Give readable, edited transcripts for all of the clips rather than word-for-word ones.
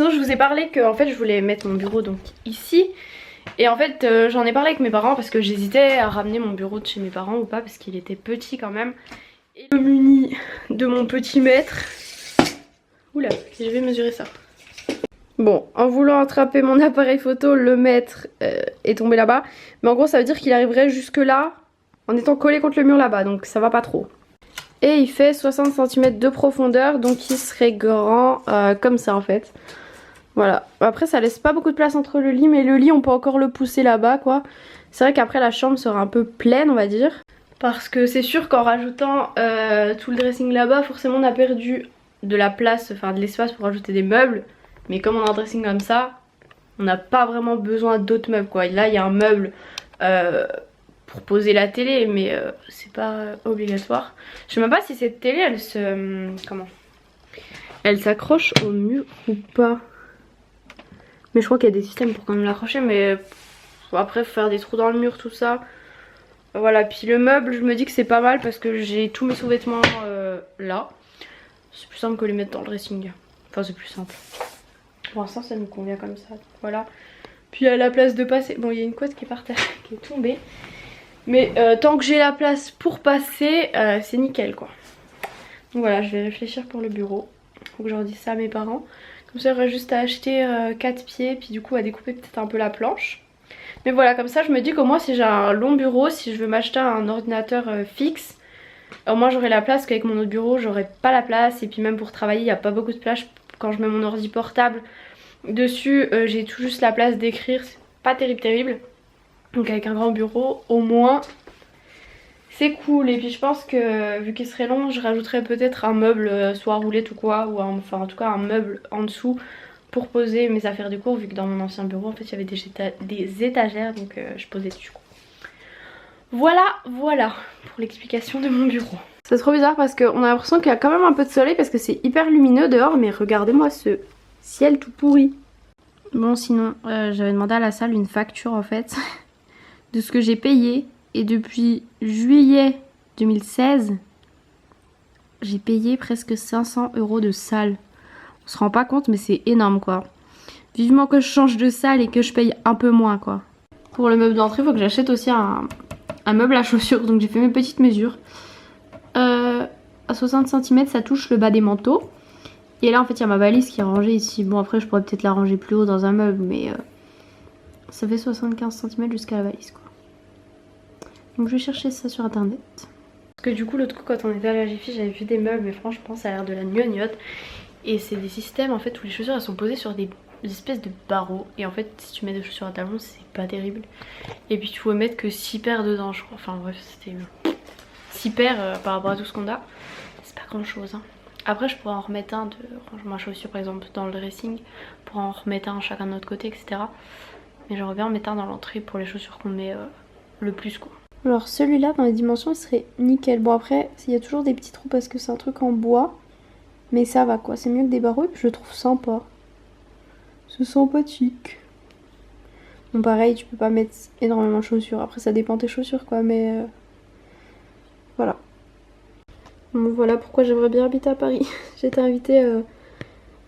sinon je vous ai parlé que en fait je voulais mettre mon bureau donc ici. Et en fait j'en ai parlé avec mes parents parce que j'hésitais à ramener mon bureau de chez mes parents ou pas parce qu'il était petit quand même. Et je me munis de mon petit mètre. Oula, je vais mesurer ça. Bon, en voulant attraper mon appareil photo, le mètre est tombé là-bas. Mais en gros ça veut dire qu'il arriverait jusque là en étant collé contre le mur là-bas, donc ça va pas trop. Et il fait 60 cm de profondeur, donc il serait grand comme ça en fait. Voilà, après ça laisse pas beaucoup de place entre le lit, mais le lit on peut encore le pousser là-bas quoi. C'est vrai qu'après la chambre sera un peu pleine on va dire. Parce que c'est sûr qu'en rajoutant tout le dressing là-bas, forcément on a perdu de la place, enfin de l'espace pour rajouter des meubles. Mais comme on a un dressing comme ça, on n'a pas vraiment besoin d'autres meubles quoi. Et là il y a un meuble pour poser la télé, mais c'est pas obligatoire. Je sais même pas si cette télé elle se... comment elle s'accroche au mur ou pas. Mais je crois qu'il y a des systèmes pour quand même l'accrocher, mais après faut faire des trous dans le mur tout ça. Voilà, puis le meuble je me dis que c'est pas mal parce que j'ai tous mes sous-vêtements là. C'est plus simple que les mettre dans le dressing. Enfin c'est plus simple. Pour l'instant ça nous convient comme ça. Voilà. Puis à la place de passer... Bon il y a une couette qui est par terre, qui est tombée. Mais tant que j'ai la place pour passer, c'est nickel quoi. Donc voilà, je vais réfléchir pour le bureau. Faut que je redise ça à mes parents. Comme ça, il y aurait juste à acheter 4 pieds, puis du coup à découper peut-être un peu la planche. Mais voilà, comme ça je me dis qu'au moins si j'ai un long bureau, si je veux m'acheter un ordinateur fixe, au moins j'aurai la place, qu'avec mon autre bureau j'aurai pas la place. Et puis même pour travailler, il n'y a pas beaucoup de place. Quand je mets mon ordi portable dessus, j'ai tout juste la place d'écrire, c'est pas terrible. Donc avec un grand bureau, au moins c'est cool. Et puis je pense que vu qu'il serait long, je rajouterais peut-être un meuble soit roulette ou quoi, ou enfin en tout cas un meuble en dessous pour poser mes affaires de cours, vu que dans mon ancien bureau en fait il y avait des étagères, donc je posais dessus quoi. Voilà pour l'explication de mon bureau. C'est trop bizarre parce qu'on a l'impression qu'il y a quand même un peu de soleil parce que c'est hyper lumineux dehors, mais regardez-moi ce ciel tout pourri. Bon sinon j'avais demandé à la salle une facture en fait de ce que j'ai payé, et depuis juillet 2016 j'ai payé presque 500 € de salle. On se rend pas compte mais c'est énorme quoi. Vivement que je change de salle et que je paye un peu moins quoi. Pour le meuble d'entrée il faut que j'achète aussi un meuble à chaussures, donc j'ai fait mes petites mesures. À 60 cm ça touche le bas des manteaux. Et là en fait il y a ma valise qui est rangée ici. Bon après je pourrais peut-être la ranger plus haut dans un meuble, mais ça fait 75 cm jusqu'à la valise quoi. Donc je vais chercher ça sur internet. Parce que du coup l'autre coup quand on était à la Jiffy j'avais vu des meubles, mais franchement ça a l'air de la gnognotte. Et c'est des systèmes en fait où les chaussures elles sont posées sur des espèces de barreaux. Et en fait si tu mets des chaussures à talons c'est pas terrible. Et puis tu pouvais mettre que 6 paires dedans je crois. Enfin bref c'était 6 paires par rapport à tout ce qu'on a. C'est pas grand chose hein. Après je pourrais en remettre un de rangement à chaussures par exemple dans le dressing. Pour en remettre un chacun de notre côté etc. Mais j'aimerais bien en mettre un dans l'entrée pour les chaussures qu'on met le plus quoi. Alors celui-là dans les dimensions il serait nickel. Bon après il y a toujours des petits trous parce que c'est un truc en bois. Mais ça va quoi, c'est mieux que des barreaux et puis je le trouve sympa. C'est sympathique. Bon pareil tu peux pas mettre énormément de chaussures. Après ça dépend tes chaussures quoi, mais voilà. Bon voilà pourquoi j'aimerais bien habiter à Paris. J'ai été invitée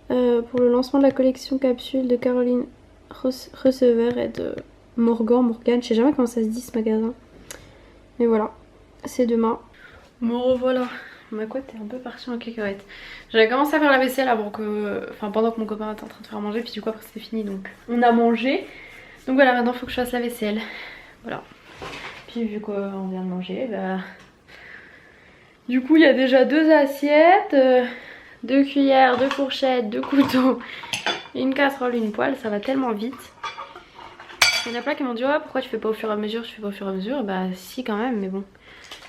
pour le lancement de la collection capsule de Caroline Receveur et de Morgan. Je sais jamais comment ça se dit ce magasin. Mais voilà, c'est demain. Me revoilà. Ma couette est un peu partie en cacahuète. J'avais commencé à faire la vaisselle avant que... Enfin pendant que mon copain était en train de faire manger. Puis du coup après c'était fini donc on a mangé. Donc voilà maintenant il faut que je fasse la vaisselle. Voilà. Puis vu qu'on vient de manger bah... Du coup il y a déjà 2 assiettes, 2 cuillères, 2 fourchettes, 2 couteaux, une casserole, une poêle. Ça va tellement vite. Il y en a plein qui m'ont dit ouais pourquoi tu fais pas au fur et à mesure, tu fais pas au fur et à mesure. Bah si quand même mais bon.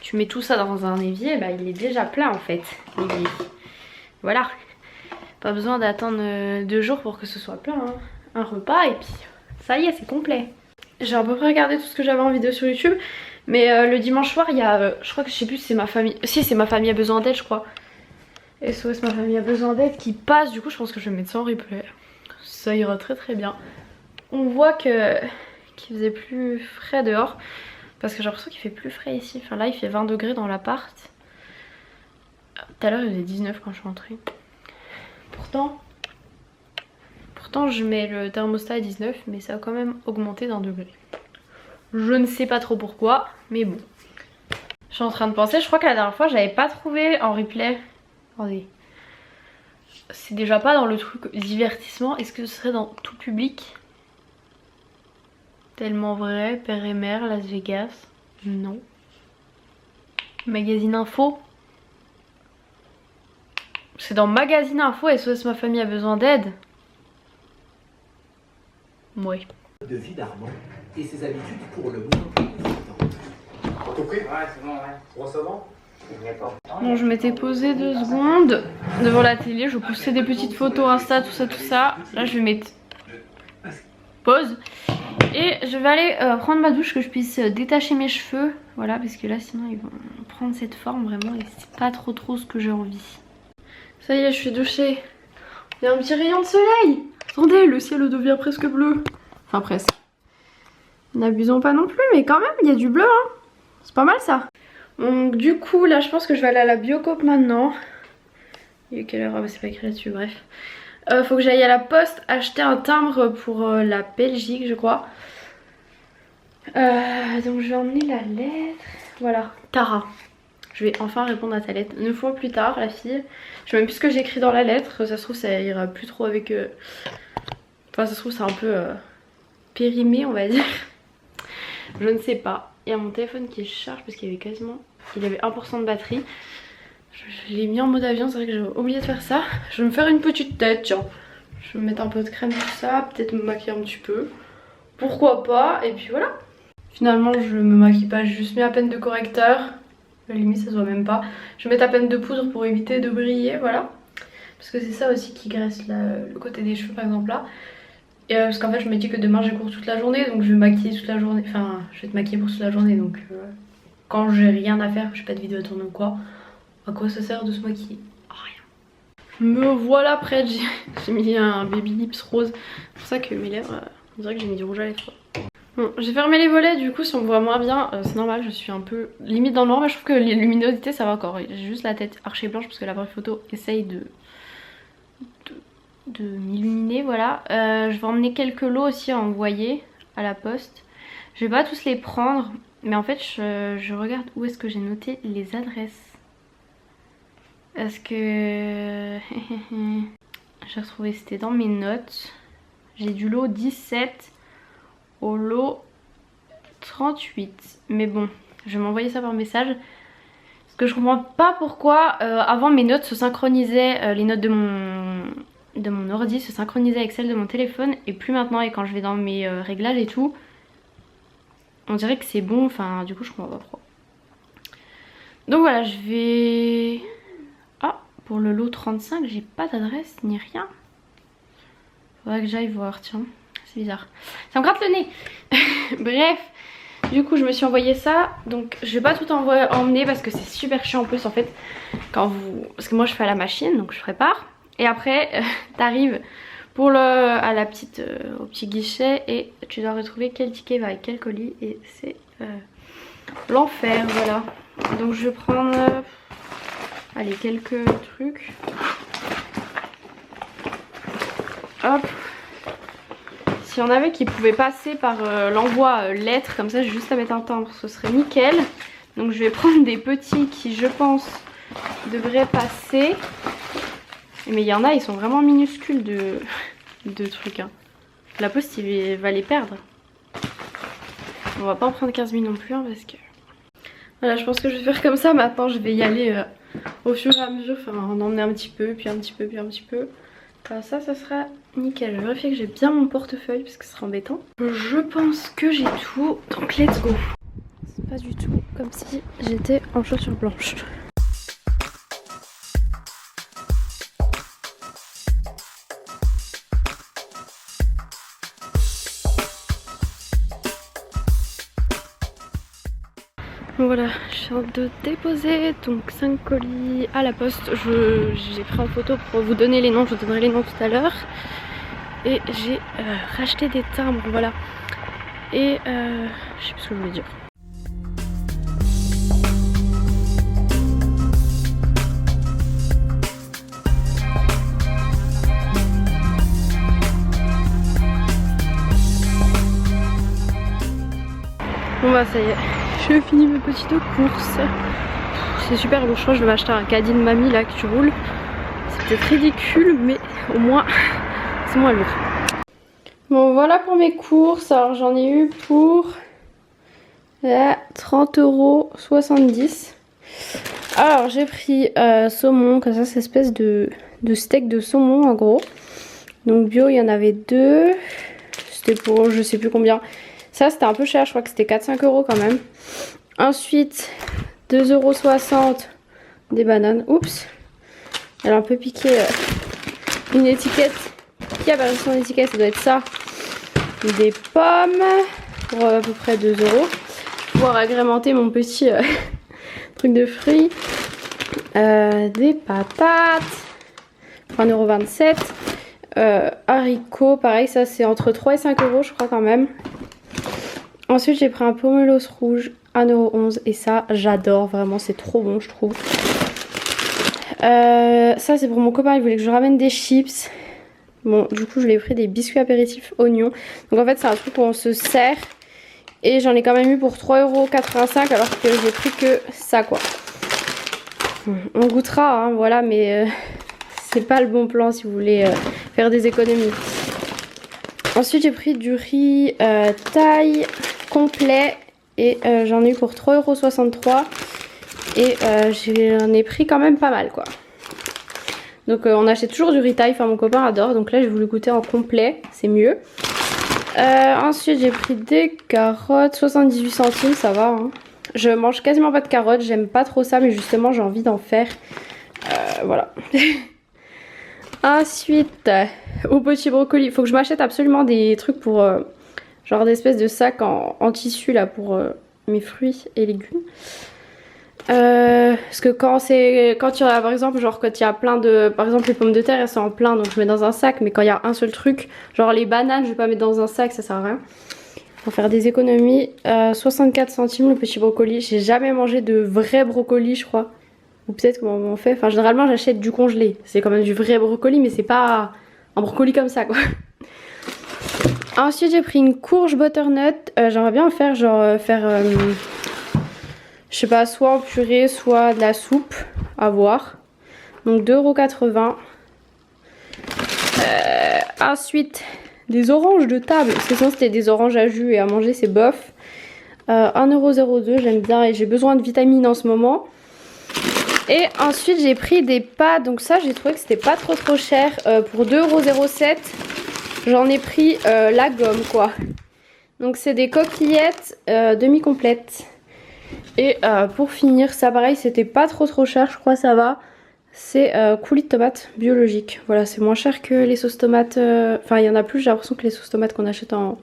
Tu mets tout ça dans un évier, bah il est déjà plein en fait. L'évier. Voilà. Pas besoin d'attendre 2 jours pour que ce soit plein. Hein. Un repas et puis ça y est c'est complet. J'ai à peu près regardé tout ce que j'avais en vidéo sur YouTube. Mais le dimanche soir il y a, je crois que je sais plus si c'est ma famille. Si c'est ma famille a besoin d'aide je crois. SOS ma famille a besoin d'aide qui passe. Du coup je pense que je vais mettre ça en replay. Ça ira très bien. On voit que qu'il faisait plus frais dehors. Parce que j'ai l'impression qu'il fait plus frais ici. Enfin là il fait 20 degrés dans l'appart. Tout à l'heure il faisait 19 quand je suis rentrée. Pourtant Pourtant je mets le thermostat à 19 mais ça a quand même augmenté d'1 degré. Je ne sais pas trop pourquoi mais bon. Je suis en train de penser, je crois que la dernière fois j'avais pas trouvé en replay. Attendez. C'est déjà pas dans le truc divertissement, est-ce que ce serait dans tout public? Tellement vrai, Père et Mère, Las Vegas. Non. Magazine Info. C'est dans Magazine Info, SOS ma famille a besoin d'aide. Oui. De vie d'Armand et ses habitudes pour le moins consistantes. Tout pris? Ouais, c'est bon, ouais. Recevant? Bon, je m'étais posée 2 secondes devant la télé, je poussais des petites photos Insta, tout ça, tout ça. Là, je vais mettre pause. Et je vais aller prendre ma douche, que je puisse détacher mes cheveux. Voilà, parce que là, sinon, ils vont prendre cette forme vraiment. Et c'est pas trop ce que j'ai envie. Ça y est, je suis douchée. Il y a un petit rayon de soleil. Attendez, le ciel devient presque bleu. Enfin, presque. N'abusons pas non plus, mais quand même, il y a du bleu, hein. C'est pas mal, ça. Donc du coup là je pense que je vais aller à la Biocoop maintenant. Il est quelle heure? Ah bah c'est pas écrit là-dessus, bref. Faut que j'aille à la poste acheter un timbre pour la Belgique je crois. Donc je vais emmener la lettre. Voilà, Tara. Je vais enfin répondre à ta lettre 9 fois plus tard la fille. Je sais même plus ce que j'ai écrit dans la lettre. Ça se trouve ça ira plus trop avec... Enfin ça se trouve c'est un peu périmé on va dire. Je ne sais pas. Il y a mon téléphone qui charge parce qu'il y avait quasiment... Il avait 1% de batterie. Je l'ai mis en mode avion, c'est vrai que j'ai oublié de faire ça. Je vais me faire une petite tête, tiens. Je vais me mettre un peu de crème tout ça, peut-être me maquiller un petit peu. Pourquoi pas, et puis voilà. Finalement je me maquille pas, j'ai juste mis à peine de correcteur. À la limite ça se voit même pas. Je vais mettre à peine de poudre pour éviter de briller, voilà. Parce que c'est ça aussi qui graisse le côté des cheveux par exemple là. Et parce qu'en fait je me dis que demain j'ai cours toute la journée donc je vais me maquiller toute la journée, enfin je vais te maquiller pour toute la journée donc quand j'ai rien à faire, j'ai pas de vidéo à tourner ou quoi, à quoi ça sert de se maquiller? À rien. Me voilà prête, j'ai mis un baby lips rose, c'est pour ça que mes lèvres, on dirait que j'ai mis du rouge à lèvres. Bon j'ai fermé les volets du coup si on me voit moins bien, c'est normal je suis un peu limite dans le noir mais je trouve que les luminosités ça va encore, j'ai juste la tête archée blanche parce que l'appareil photo essaye de m'illuminer, voilà. Je vais emmener quelques lots aussi à envoyer à la poste. Je vais pas tous les prendre, mais en fait je regarde où est-ce que j'ai noté les adresses. Parce que... j'ai retrouvé, c'était dans mes notes. J'ai du lot 17 au lot 38. Mais bon, je vais m'envoyer ça par message. Parce que je comprends pas pourquoi avant mes notes se synchronisaient, les notes de mon ordi se synchronisaient avec celles de mon téléphone et plus maintenant, et quand je vais dans mes réglages et tout on dirait que c'est bon, enfin du coup je comprends pas pourquoi. Donc voilà, je vais... Ah, pour le lot 35 j'ai pas d'adresse ni rien. Faudrait que j'aille voir, tiens, c'est bizarre, ça me gratte le nez. Bref, du coup je me suis envoyé ça, donc je vais pas tout emmener parce que c'est super chiant en plus en fait quand vous... Parce que moi je fais à la machine donc je prépare. Et après, t'arrives pour à la petite, au petit guichet et tu dois retrouver quel ticket va avec quel colis et c'est l'enfer, voilà. Donc je vais prendre, allez, quelques trucs. Hop. Si on avait qui pouvait passer par l'envoi lettre, comme ça j'ai juste à mettre un timbre, ce serait nickel. Donc je vais prendre des petits qui je pense devraient passer. Mais il y en a, ils sont vraiment minuscules de trucs. Hein. La poste, il va les perdre. On va pas en prendre 15 000 non plus, hein, parce que... Voilà, je pense que je vais faire comme ça. Maintenant, je vais y aller au fur et à mesure. Enfin, en emmener un petit peu, puis un petit peu, puis un petit peu. Comme ça sera nickel. Je vais vérifier que j'ai bien mon portefeuille, parce que ce sera embêtant. Je pense que j'ai tout, donc let's go. C'est pas du tout comme si j'étais en chaussures blanches. Voilà, je viens de déposer donc 5 colis à la poste. J'ai pris en photo pour vous donner les noms, je vous donnerai les noms tout à l'heure. Et j'ai racheté des timbres, voilà. Et je sais plus ce que je voulais dire. Bon bah ça y est, je finis mes petites courses. C'est super bon, je crois que je vais m'acheter un caddie de mamie là qui roule. C'est peut-être ridicule mais au moins c'est moins lourd. Bon voilà pour mes courses, alors j'en ai eu pour 30,70 €. Alors j'ai pris saumon, comme ça c'est espèce de steak de saumon en gros. Donc bio il y en avait 2, c'était pour je sais plus combien. Ça c'était un peu cher, je crois que c'était 4-5 € quand même. Ensuite 2,60 € des bananes, oups. Elle a un peu piqué une étiquette. Qui a pas son étiquette, ça doit être ça. Des pommes pour à peu près 2 €. Je vais pouvoir agrémenter mon petit truc de fruits. Des patates pour 1,27 €. Haricots, pareil, ça c'est entre 3 et 5 € je crois quand même. Ensuite j'ai pris un pomelos rouge, 1,11 € et ça j'adore vraiment, c'est trop bon je trouve. Ça c'est pour mon copain, il voulait que je ramène des chips. Bon du coup je lui ai pris des biscuits apéritifs oignons. Donc en fait c'est un truc où on se sert. Et j'en ai quand même eu pour 3,85 € alors que j'ai pris que ça quoi. On goûtera hein, voilà, mais c'est pas le bon plan si vous voulez faire des économies. Ensuite j'ai pris du riz taille complet et j'en ai eu pour 3,63 € et j'en ai pris quand même pas mal quoi. Donc on achète toujours du riz taille, enfin mon copain adore, donc là j'ai voulu goûter en complet, c'est mieux. Ensuite j'ai pris des carottes, 78 centimes, ça va hein. Je mange quasiment pas de carottes, j'aime pas trop ça mais justement j'ai envie d'en faire. Voilà. Ensuite au petit brocoli, il faut que je m'achète absolument des trucs pour genre d'espèces de sacs en tissu là pour mes fruits et légumes. Parce que quand il y a par exemple genre quand il y a plein de, par exemple les pommes de terre elles sont en plein donc je mets dans un sac, mais quand il y a un seul truc genre les bananes je vais pas mettre dans un sac, ça sert à rien. Pour faire des économies, 64 centimes le petit brocoli. J'ai jamais mangé de vrai brocoli je crois, ou peut-être comment on fait, enfin généralement j'achète du congelé, c'est quand même du vrai brocoli mais c'est pas un brocoli comme ça quoi. Ensuite j'ai pris une courge butternut, j'aimerais bien en faire genre je sais pas, soit en purée, soit de la soupe, à voir. Donc 2,80 €. Ensuite, des oranges de table. Parce que sinon c'était des oranges à jus et à manger c'est bof. 1,02 €, j'aime bien et j'ai besoin de vitamines en ce moment. Et ensuite j'ai pris des pâtes. Donc ça j'ai trouvé que c'était pas trop cher. Pour 2,07 €, j'en ai pris la gomme quoi. Donc c'est des coquillettes demi-complètes. Et pour finir, ça pareil, c'était pas trop cher, je crois ça va. C'est coulis de tomates biologiques. Voilà, c'est moins cher que les sauces tomates. Enfin, il y en a plus, j'ai l'impression que les sauces tomates qu'on achète en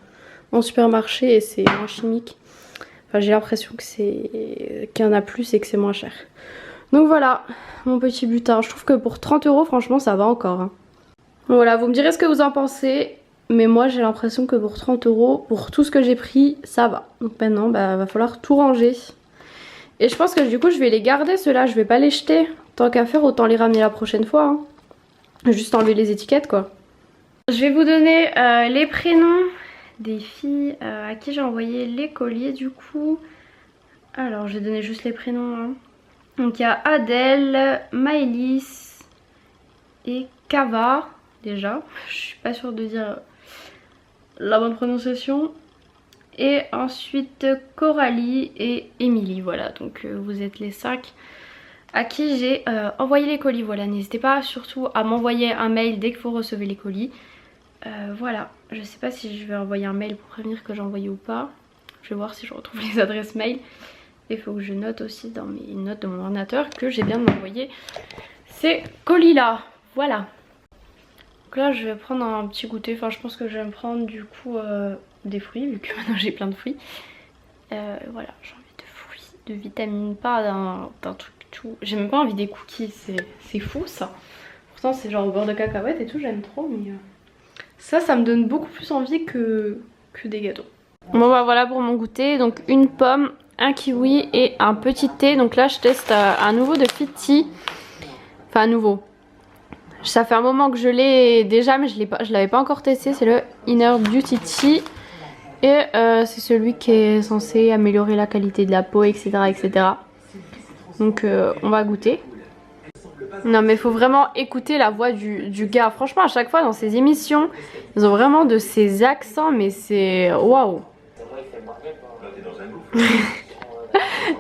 supermarché et c'est moins chimique. Enfin, j'ai l'impression que qu'il y en a plus et que c'est moins cher. Donc voilà, mon petit butin. Je trouve que pour 30 €, franchement, ça va encore. Hein. Voilà, vous me direz ce que vous en pensez. Mais moi, j'ai l'impression que pour 30 €, pour tout ce que j'ai pris, ça va. Donc maintenant, bah, va falloir tout ranger. Et je pense que du coup je vais les garder ceux-là, je vais pas les jeter. Tant qu'à faire autant les ramener la prochaine fois hein. Juste enlever les étiquettes quoi. Je vais vous donner les prénoms des filles à qui j'ai envoyé les colis du coup. Alors je vais donner juste les prénoms hein. Donc il y a Adèle, Maëlys et Kava déjà. Je suis pas sûre de dire la bonne prononciation. Et ensuite Coralie et Émilie, voilà, donc vous êtes les 5 à qui j'ai envoyé les colis. Voilà, n'hésitez pas surtout à m'envoyer un mail dès que vous recevez les colis. Voilà, je sais pas si je vais envoyer un mail pour prévenir que j'ai envoyé ou pas. Je vais voir si je retrouve les adresses mail. Et il faut que je note aussi dans mes notes de mon ordinateur que j'ai bien envoyé ces colis là. Voilà. Donc là je vais prendre un petit goûter, enfin je pense que je vais me prendre du coup des fruits vu que maintenant j'ai plein de fruits. Voilà, j'ai envie de fruits, de vitamines, pas d'un truc tout. J'ai même pas envie des cookies, c'est fou ça. Pourtant c'est genre au beurre de cacahuète et tout, j'aime trop mais ça me donne beaucoup plus envie que des gâteaux. Bon bah voilà pour mon goûter, donc une pomme, un kiwi et un petit thé. Donc là je teste un nouveau de Fiti, enfin un nouveau. Ça fait un moment que je l'ai déjà mais je l'avais pas encore testé, c'est le Inner Beauty Tea. Et c'est celui qui est censé améliorer la qualité de la peau, etc. etc. Donc on va goûter. Non mais faut vraiment écouter la voix du gars. Franchement à chaque fois dans ces émissions, ils ont vraiment de ces accents mais c'est waouh.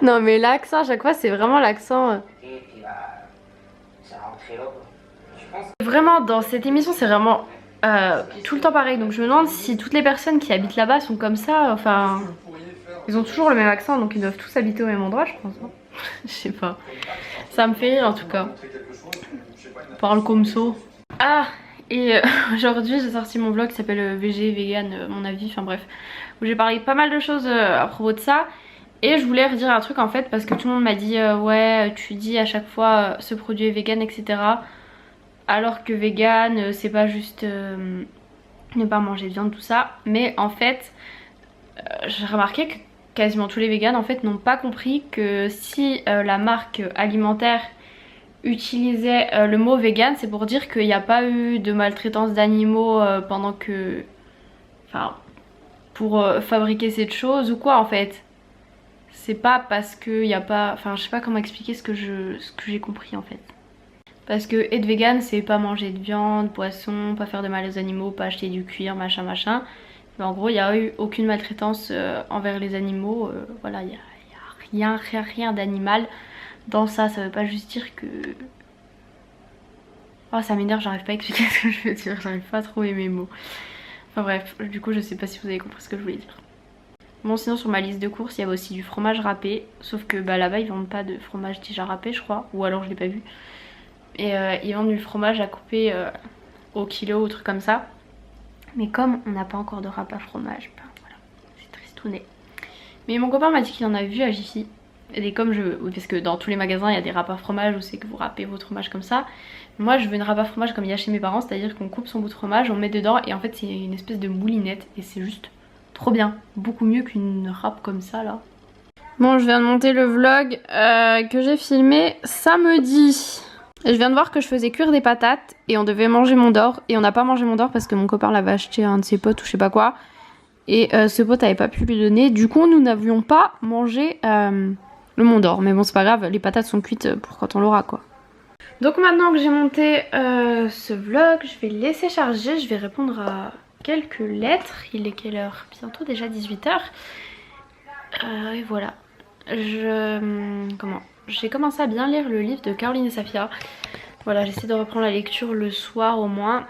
Non mais l'accent à chaque fois c'est vraiment l'accent. Vraiment dans cette émission c'est vraiment tout le temps pareil. Donc je me demande si toutes les personnes qui habitent là-bas sont comme ça. Enfin ils ont toujours le même accent donc ils doivent tous habiter au même endroit je pense. Hein. Je sais pas. Ça me fait rire en tout cas. Parle comme ça. Ah et aujourd'hui j'ai sorti mon vlog qui s'appelle VG, Vegan, mon avis, enfin bref. Où j'ai parlé pas mal de choses à propos de ça. Et je voulais redire un truc en fait parce que tout le monde m'a dit ouais tu dis à chaque fois ce produit est vegan etc. Alors que vegan c'est pas juste ne pas manger de viande tout ça. Mais en fait j'ai remarqué que quasiment tous les véganes en fait n'ont pas compris que si la marque alimentaire utilisait le mot vegan c'est pour dire qu'il n'y a pas eu de maltraitance d'animaux pendant que... Enfin pour fabriquer cette chose ou quoi en fait. C'est pas parce qu'il n'y a pas... Enfin je sais pas comment expliquer ce que j'ai compris en fait. Parce que être vegan c'est pas manger de viande, poisson, pas faire de mal aux animaux, pas acheter du cuir, machin machin. Mais en gros il n'y a eu aucune maltraitance envers les animaux. Voilà, il n'y a rien d'animal dans ça. Ça veut pas juste dire que... Oh ça m'énerve, j'arrive pas à expliquer ce que je veux dire, j'arrive pas à trouver mes mots. Enfin bref, du coup je sais pas si vous avez compris ce que je voulais dire. Bon sinon sur ma liste de courses il y avait aussi du fromage râpé. Sauf que bah là-bas ils vendent pas de fromage déjà râpé je crois. Ou alors je l'ai pas vu. Et ils vendent du fromage à couper au kilo ou truc comme ça. Mais comme on n'a pas encore de râpe à fromage, ben voilà, c'est tristounet. Mais mon copain m'a dit qu'il en a vu à Jiffy. Et comme je... Oui, parce que dans tous les magasins il y a des râpes à fromage où c'est que vous râpez votre fromage comme ça. Moi je veux une râpe à fromage comme il y a chez mes parents, c'est-à-dire qu'on coupe son bout de fromage, on met dedans et en fait c'est une espèce de moulinette. Et c'est juste trop bien, beaucoup mieux qu'une râpe comme ça là. Bon je viens de monter le vlog que j'ai filmé samedi. Et je viens de voir que je faisais cuire des patates et on devait manger Mont d'Or. Et on n'a pas mangé Mont d'Or parce que mon copain l'avait acheté à un de ses potes ou je sais pas quoi. Et ce pote avait pas pu lui donner. Du coup nous n'avions pas mangé le Mont d'Or. Mais bon c'est pas grave, les patates sont cuites pour quand on l'aura quoi. Donc maintenant que j'ai monté ce vlog, je vais le laisser charger. Je vais répondre à quelques lettres. Il est quelle heure? Bientôt déjà 18 h. Et voilà. J'ai commencé à bien lire le livre de Caroline et Safia. Voilà, j'essaie de reprendre la lecture le soir au moins.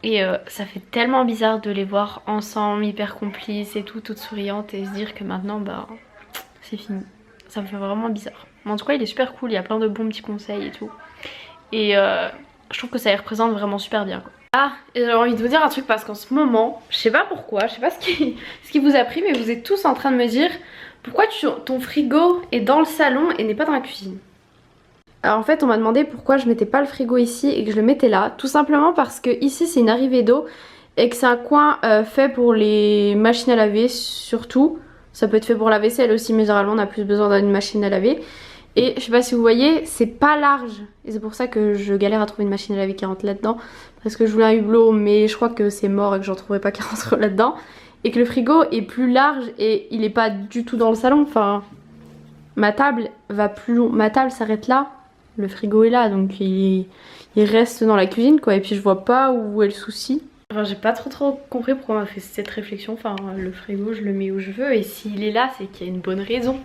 Et ça fait tellement bizarre de les voir ensemble, hyper complices et tout, toutes souriantes. Et se dire que maintenant, bah, c'est fini. Ça me fait vraiment bizarre. Mais en tout cas, il est super cool, il y a plein de bons petits conseils et tout. Et je trouve que ça les représente vraiment super bien quoi. Ah, et j'avais envie de vous dire un truc parce qu'en ce moment, je sais pas pourquoi, je sais pas ce qui vous a pris, mais vous êtes tous en train de me dire pourquoi ton frigo est dans le salon et n'est pas dans la cuisine. Alors en fait on m'a demandé pourquoi je mettais pas le frigo ici et que je le mettais là. Tout simplement parce que ici c'est une arrivée d'eau et que c'est un coin fait pour les machines à laver surtout. Ça peut être fait pour la vaisselle aussi mais généralement on a plus besoin d'une machine à laver. Et je sais pas si vous voyez, c'est pas large. Et c'est pour ça que je galère à trouver une machine à laver qui rentre là-dedans. Parce que je voulais un hublot mais je crois que c'est mort et que j'en trouverai pas qui rentre là-dedans. Et que le frigo est plus large et il est pas du tout dans le salon. Enfin, ma table va plus long. Ma table s'arrête là. Le frigo est là donc il reste dans la cuisine quoi. Et puis je vois pas où est le souci. Enfin j'ai pas trop compris pourquoi on m'a fait cette réflexion. Enfin le frigo je le mets où je veux et s'il est là c'est qu'il y a une bonne raison.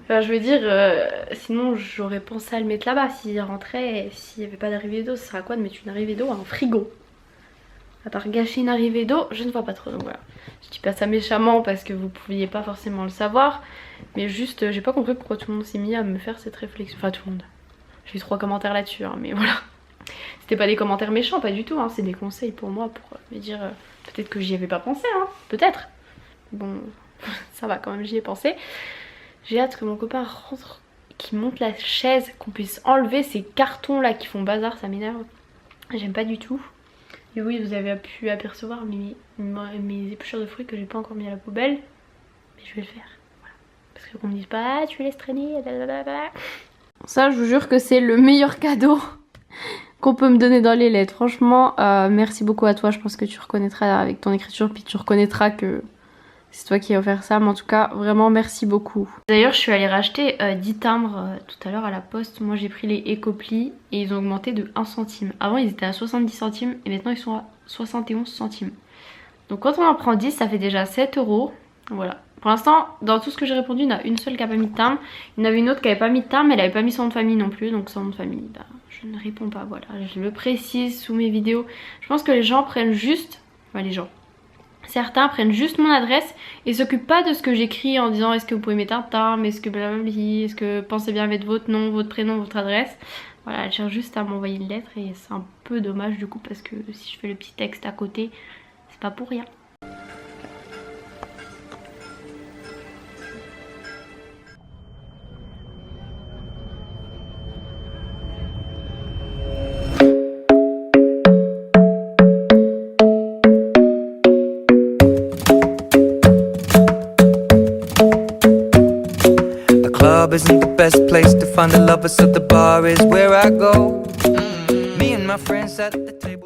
Enfin je veux dire sinon j'aurais pensé à le mettre là-bas s'il rentrait. S'il n'y avait pas d'arrivée d'eau, ça sert à quoi de mettre une arrivée d'eau à un frigo? À part gâcher une arrivée d'eau, je ne vois pas trop donc voilà. Je dis pas ça méchamment parce que vous pouviez pas forcément le savoir. Mais juste j'ai pas compris pourquoi tout le monde s'est mis à me faire cette réflexion. Enfin tout le monde. J'ai eu 3 commentaires là-dessus hein, mais voilà. C'était pas des commentaires méchants, pas du tout hein. C'est des conseils pour moi pour me dire peut-être que j'y avais pas pensé hein. Peut-être. Bon ça va quand même j'y ai pensé. J'ai hâte que mon copain rentre, qu'il monte la chaise, qu'on puisse enlever ces cartons là qui font bazar, ça m'énerve. J'aime pas du tout. Et oui vous avez pu apercevoir mes épluchures de fruits que j'ai pas encore mis à la poubelle. Mais je vais le faire. Voilà. Parce que qu'on me dise pas ah, tu laisses traîner. Blablabla. Ça je vous jure que c'est le meilleur cadeau qu'on peut me donner dans les lettres. Franchement merci beaucoup à toi. Je pense que tu reconnaîtras avec ton écriture. Puis tu reconnaîtras que c'est toi qui as offert ça, mais en tout cas vraiment merci beaucoup. D'ailleurs je suis allée racheter 10 timbres tout à l'heure à la poste. Moi j'ai pris les Ecopli et ils ont augmenté de 1 centime. Avant ils étaient à 70 centimes et maintenant ils sont à 71 centimes. Donc quand on en prend 10 ça fait déjà 7 €. Voilà. Pour l'instant dans tout ce que j'ai répondu il y en a une seule qui n'a pas mis de timbre. Il y en avait une autre qui n'avait pas mis de timbre mais elle n'avait pas mis son nom de famille non plus. Donc son nom de famille bah, je ne réponds pas, voilà. Je le précise sous mes vidéos. Je pense que les gens prennent juste... Enfin les gens... Certains prennent juste mon adresse et s'occupent pas de ce que j'écris en disant est-ce que vous pouvez mettre un timbre, est-ce que blablabla, est-ce que pensez bien mettre votre nom, votre prénom, votre adresse. Voilà, elle cherche juste à m'envoyer une lettre et c'est un peu dommage du coup parce que si je fais le petit texte à côté, c'est pas pour rien. Isn't the best place to find the lovers, so the bar is where I go. Me and my friends at the table.